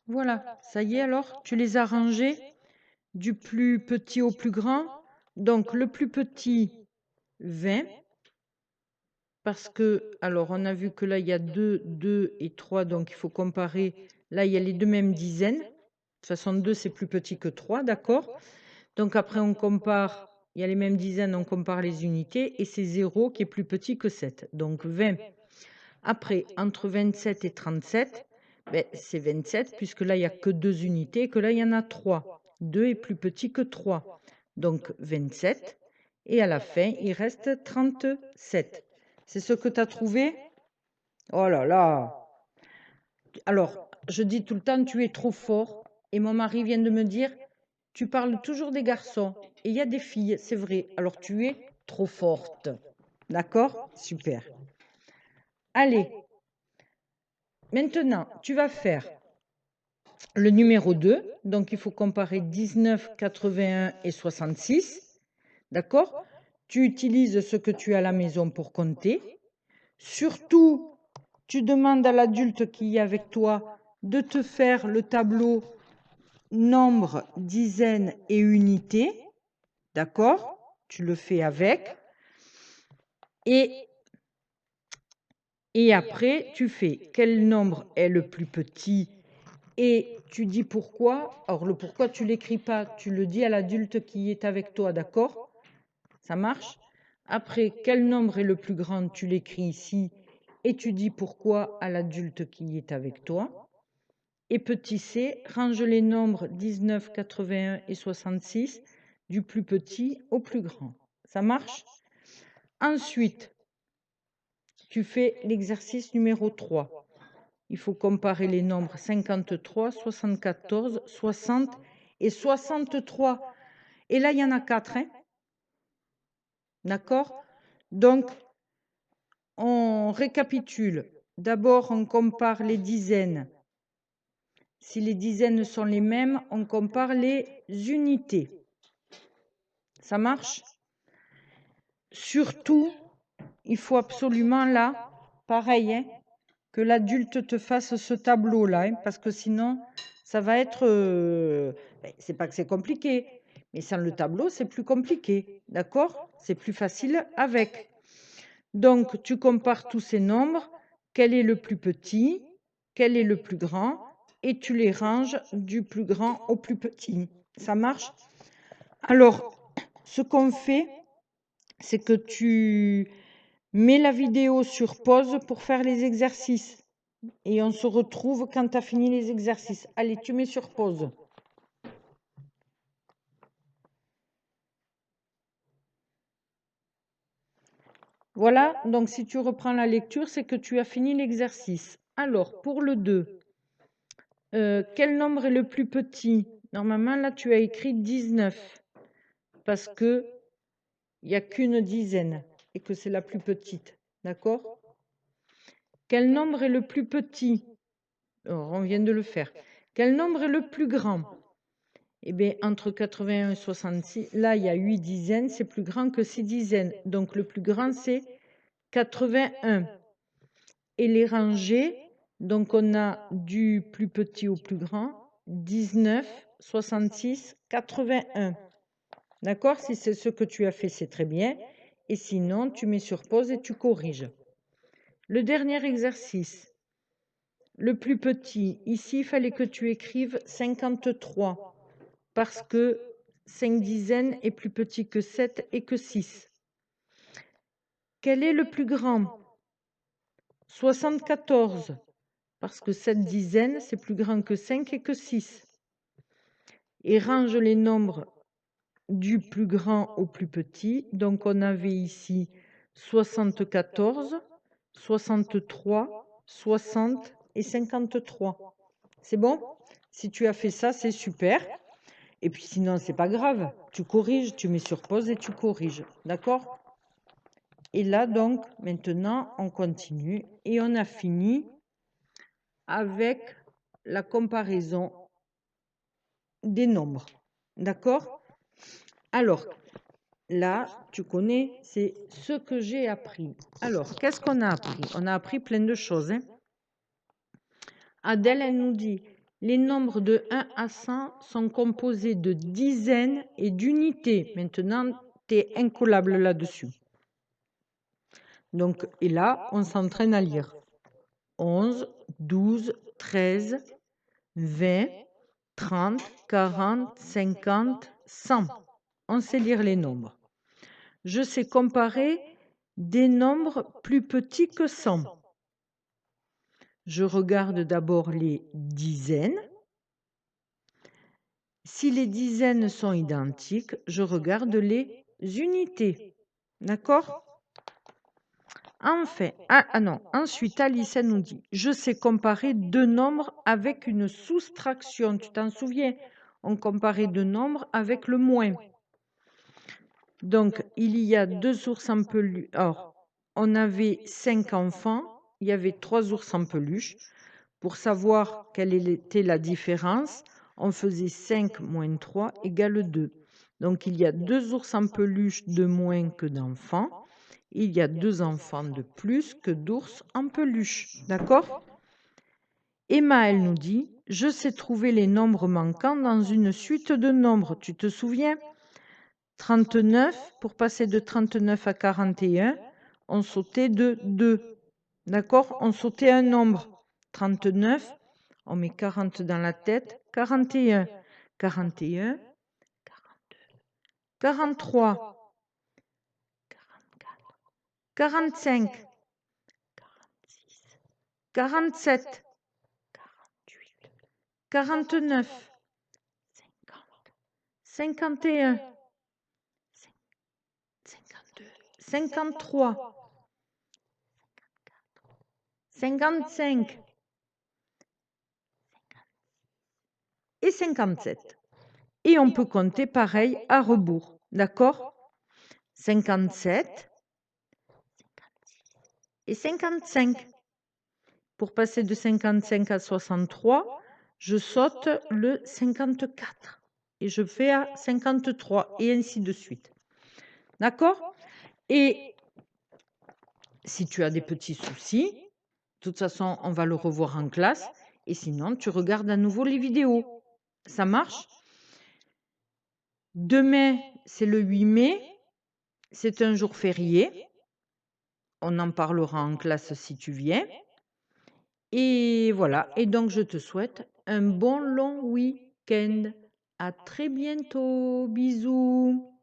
Voilà, ça y est alors, tu les as rangés du plus petit au plus grand. Donc le plus petit, 20, parce que, alors on a vu que là il y a 2, 2 et 3, donc il faut comparer. Là il y a les deux mêmes dizaines. De toute façon, 2 c'est plus petit que 3, d'accord? Donc après on compare, il y a les mêmes dizaines, on compare les unités, et c'est 0 qui est plus petit que 7. Donc 20. Après, entre 27 et 37, ben, c'est 27, puisque là, il n'y a que 2 unités, et que là, il y en a 3. 2 est plus petit que 3. Donc 27. Et à la fin, il reste 37. C'est ce que tu as trouvé? Oh là là! Alors, je dis tout le temps, tu es trop fort. Et mon mari vient de me dire, tu parles toujours des garçons. Et il y a des filles, c'est vrai. Alors, tu es trop forte. D'accord? Super. Allez, maintenant, tu vas faire le numéro 2. Donc, il faut comparer 19, 81 et 66. D'accord? Tu utilises ce que tu as à la maison pour compter. Surtout, tu demandes à l'adulte qui est avec toi de te faire le tableau nombre, dizaines et unités. D'accord? Tu le fais avec. Et après, tu fais quel nombre est le plus petit et tu dis pourquoi. Alors, le pourquoi, tu ne l'écris pas, tu le dis à l'adulte qui est avec toi, d'accord? Ça marche? Après, quel nombre est le plus grand, tu l'écris ici et tu dis pourquoi à l'adulte qui est avec toi. Et petit c, range les nombres 19, 81 et 66 du plus petit au plus grand. Ça marche? Ensuite, tu fais l'exercice numéro 3. Il faut comparer les nombres 53, 74, 60 et 63. Et là, il y en a 4. Hein? D'accord? Donc, on récapitule. D'abord, on compare les dizaines. Si les dizaines sont les mêmes, on compare les unités. Ça marche? Surtout, il faut absolument là, pareil, hein, que l'adulte te fasse ce tableau-là, hein, parce que sinon, ça va être... c'est pas que c'est compliqué, mais sans le tableau, c'est plus compliqué, d'accord? C'est plus facile avec. Donc, tu compares tous ces nombres, quel est le plus petit, quel est le plus grand, et tu les ranges du plus grand au plus petit. Ça marche? Alors, ce qu'on fait, c'est que tu mets la vidéo sur pause pour faire les exercices. Et on se retrouve quand tu as fini les exercices. Allez, tu mets sur pause. Voilà, donc si tu reprends la lecture, c'est que tu as fini l'exercice. Alors, pour le 2, quel nombre est le plus petit? Normalement, là, tu as écrit 19, parce que il n'y a qu'une dizaine, et que c'est la plus petite. D'accord? Quel nombre est le plus petit? Alors, on vient de le faire. Quel nombre est le plus grand? Eh bien, entre 81 et 66, là, il y a 8 dizaines, c'est plus grand que 6 dizaines. Donc, le plus grand, c'est 81. Et les rangées, donc on a du plus petit au plus grand, 19, 66, 81. D'accord? Si c'est ce que tu as fait, c'est très bien. Et sinon, tu mets sur pause et tu corriges. Le dernier exercice, le plus petit, ici, il fallait que tu écrives 53, parce que 5 dizaines est plus petit que 7 et que 6. Quel est le plus grand? 74, parce que 7 dizaines, c'est plus grand que 5 et que 6. Et range les nombres du plus grand au plus petit. Donc, on avait ici 74, 63, 60 et 53. C'est bon? Si tu as fait ça, c'est super. Et puis sinon, c'est pas grave. Tu corriges, tu mets sur pause et tu corriges. D'accord? Et là, donc, maintenant, on continue. Et on a fini avec la comparaison des nombres. D'accord? Alors, là, tu connais, c'est ce que j'ai appris. Alors, qu'est-ce qu'on a appris? On a appris plein de choses. Hein. Adèle, elle nous dit, Les nombres de 1 à 100 sont composés de dizaines et d'unités. Maintenant, tu es incollable là-dessus. Donc, et là, on s'entraîne à lire. 11, 12, 13, 20, 30, 40, 50, 100. On sait lire les nombres. Je sais comparer des nombres plus petits que 100. Je regarde d'abord les dizaines. Si les dizaines sont identiques, je regarde les unités. D'accord? Enfin, ensuite, Alice elle nous dit, je sais comparer deux nombres avec une soustraction. Tu t'en souviens? On comparait deux nombres avec le moins. Donc, il y a 2 ours en peluche. Or, on avait 5 enfants, il y avait 3 ours en peluche. Pour savoir quelle était la différence, on faisait 5 moins 3 égale 2. Donc, il y a 2 ours en peluche de moins que d'enfants. Il y a 2 enfants de plus que d'ours en peluche. D'accord? Emma, elle nous dit, je sais trouver les nombres manquants dans une suite de nombres. Tu te souviens? 39, pour passer de 39 à 41, on sautait de 2. D'accord? On sautait un nombre. 39, on met 40 dans la tête. 41, 41, 43, 45, 47, 49, 51, 52, 53, 55 et 57. Et on peut compter pareil à rebours. D'accord? 57 et 55. Pour passer de 55 à 63, je saute le 54 et je fais à 53 et ainsi de suite. D'accord? Et si tu as des petits soucis, de toute façon, on va le revoir en classe. Et sinon, tu regardes à nouveau les vidéos. Ça marche? Demain, c'est le 8 mai. C'est un jour férié. On en parlera en classe si tu viens. Et voilà. Et donc, je te souhaite un bon long week-end. À très bientôt. Bisous.